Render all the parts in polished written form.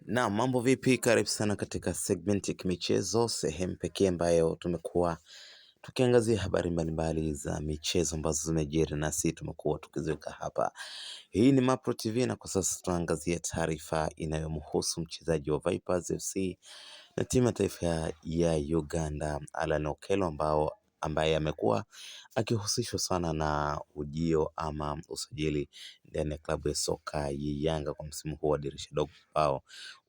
Na mambo vipi, karibu sana katika segment ya kimichezo, sehemu pekee ambayo tumekuwa tukiangazia habari mbalimbali za michezo ambazo zimejiri nasi tumekuwa tukiziweka hapa. Hii ni Mapro TV na kwa sasa tunaangazia taarifa inayomhusu mchezaji wa Vipers FC na timu ya taifa ya Uganda Allan Okello ambaye amekuwa akihusishwa sana na ujio ama usajili ndani ya klabu ya soka ya Yanga kwa msimu huu wa dirisha dogo ambao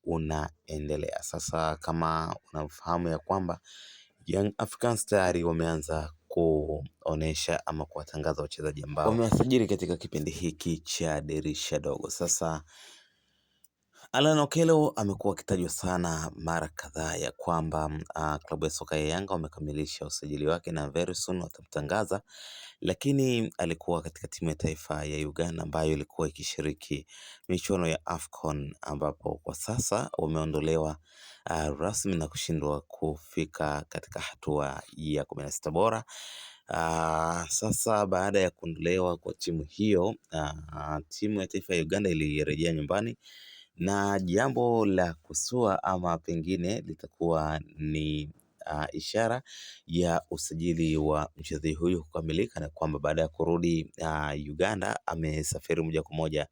unaendelea sasa. Kama unafahamu ya kwamba Young Africans tayari wameanza kuonesha ama kuwatangaza wachezaji ambao wamewasajili katika kipindi hiki cha dirisha dogo. Sasa Allan Okello amekuwa akitajwa sana mara kadhaa ya kwamba klabu ya soka ya Yanga wamekamilisha usajili wake na very soon watamtangaza, lakini alikuwa katika timu ya taifa ya Uganda ambayo ilikuwa ikishiriki michuano ya AFCON, ambapo kwa sasa wameondolewa rasmi na kushindwa kufika katika hatua ya 16 bora. Sasa baada ya kuondolewa kwa timu hiyo, timu ya taifa ya Uganda ilirejea nyumbani na jambo la kusua ama pengine litakuwa ni ishara ya usajili wa mchezaji huyu kukamilika, na kwamba baada ya kurudi Uganda amesafiri moja kwa moja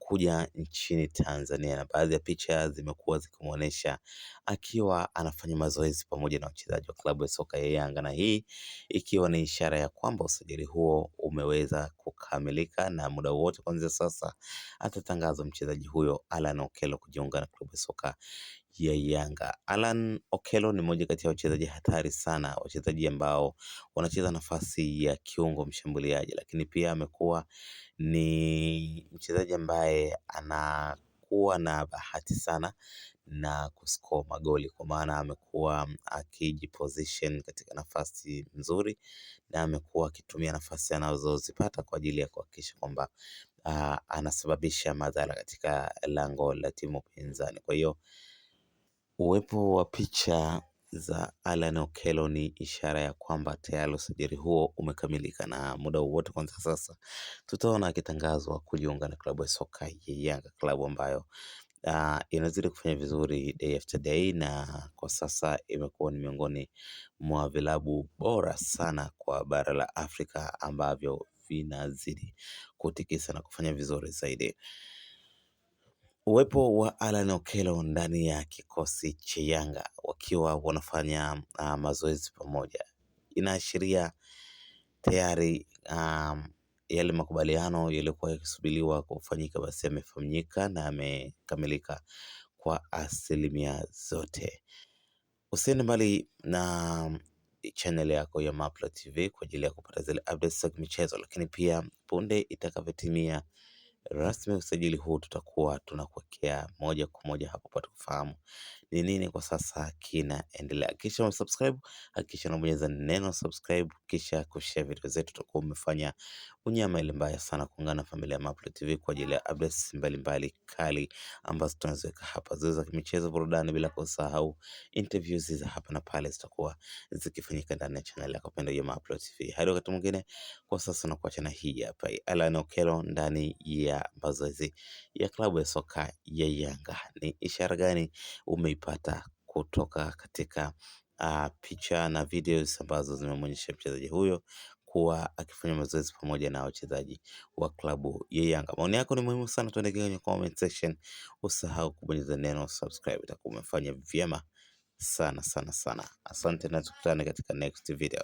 kuja nchini Tanzania, na baadhi ya picha zimekuwa zikimuonesha akiwa anafanya mazoezi pamoja na wachezaji wa klabu ya soka ya Yanga, na hii ikiwa ni ishara ya kwamba usajili huo umeweza kukamilika na muda wote kuanzia sasa atatangazwa mchezaji huyo Allan Okello kujiunga na klabu ya soka ya Yanga. Allan Okello ni mmoja kati ya wachezaji hatari sana, wachezaji ambao wanacheza nafasi ya kiungo mshambuliaji, lakini pia amekuwa ni mchezaji ambaye anakuwa na bahati sana na kuscore magoli, kwa maana amekuwa akijiposition katika nafasi nzuri na amekuwa akitumia nafasi anazozipata kwa ajili ya kuhakikisha kwamba anasababisha madhara katika lango la timu pinzani. Kwa hiyo uwepo wa picha za Allan Okello ni ishara ya kwamba tayari usajili huo umekamilika, na muda wowote kwanza sasa tutaona akitangazwa kujiunga na klabu ya soka ya Yanga, klabu ambayo inazidi kufanya vizuri day after day, na kwa sasa imekuwa ni miongoni mwa vilabu bora sana kwa bara la Afrika ambavyo vinazidi kutikisa na kufanya vizuri zaidi. Uwepo wa Allan Okello ndani ya kikosi cha Yanga wakiwa wanafanya mazoezi pamoja inaashiria tayari yale makubaliano yaliyokuwa yakisubiriwa kufanyika basi yamefanyika na yamekamilika kwa asilimia zote. Usiende mbali na channel yako ya Mapro TV kwa ajili ya kupata zile updates za michezo, lakini pia punde itakavyotimia rasmi usajili huu tutakuwa tunakuwekea moja kwa moja hapo pata kufahamu ni nini kwa sasa kinaendelea. Kisha umesubscribe, hakikisha unabonyeza neno subscribe, kisha kushare video zetu. Tutakuwa umefanya unyama ile mbaya sana kuungana na familia ya Mapro TV kwa ajili ya updates mbalimbali kali ambazo tunaziweka hapa, ziwe za michezo, burudani, bila kusahau interviews za hapa na pale zitakuwa zikifanyika ndani ya channel yako pendwa ya Mapro TV. Hadi wakati mwingine, kwa sasa nakuacha na hii hapa Allan Okello ndani ya mazoezi ya klabu ya soka ya Yanga. Ni ishara gani umeipata kutoka katika picha na videos ambazo zimemwonyesha mchezaji huyo kuwa akifanya mazoezi pamoja na wachezaji wa klabu ya Yanga? Maoni yako ni muhimu sana, tuandike kwenye comment section. Usahau kubonyeza neno subscribe, itakuwa umefanya vyema sana sana sana. Asante na tukutane katika next video.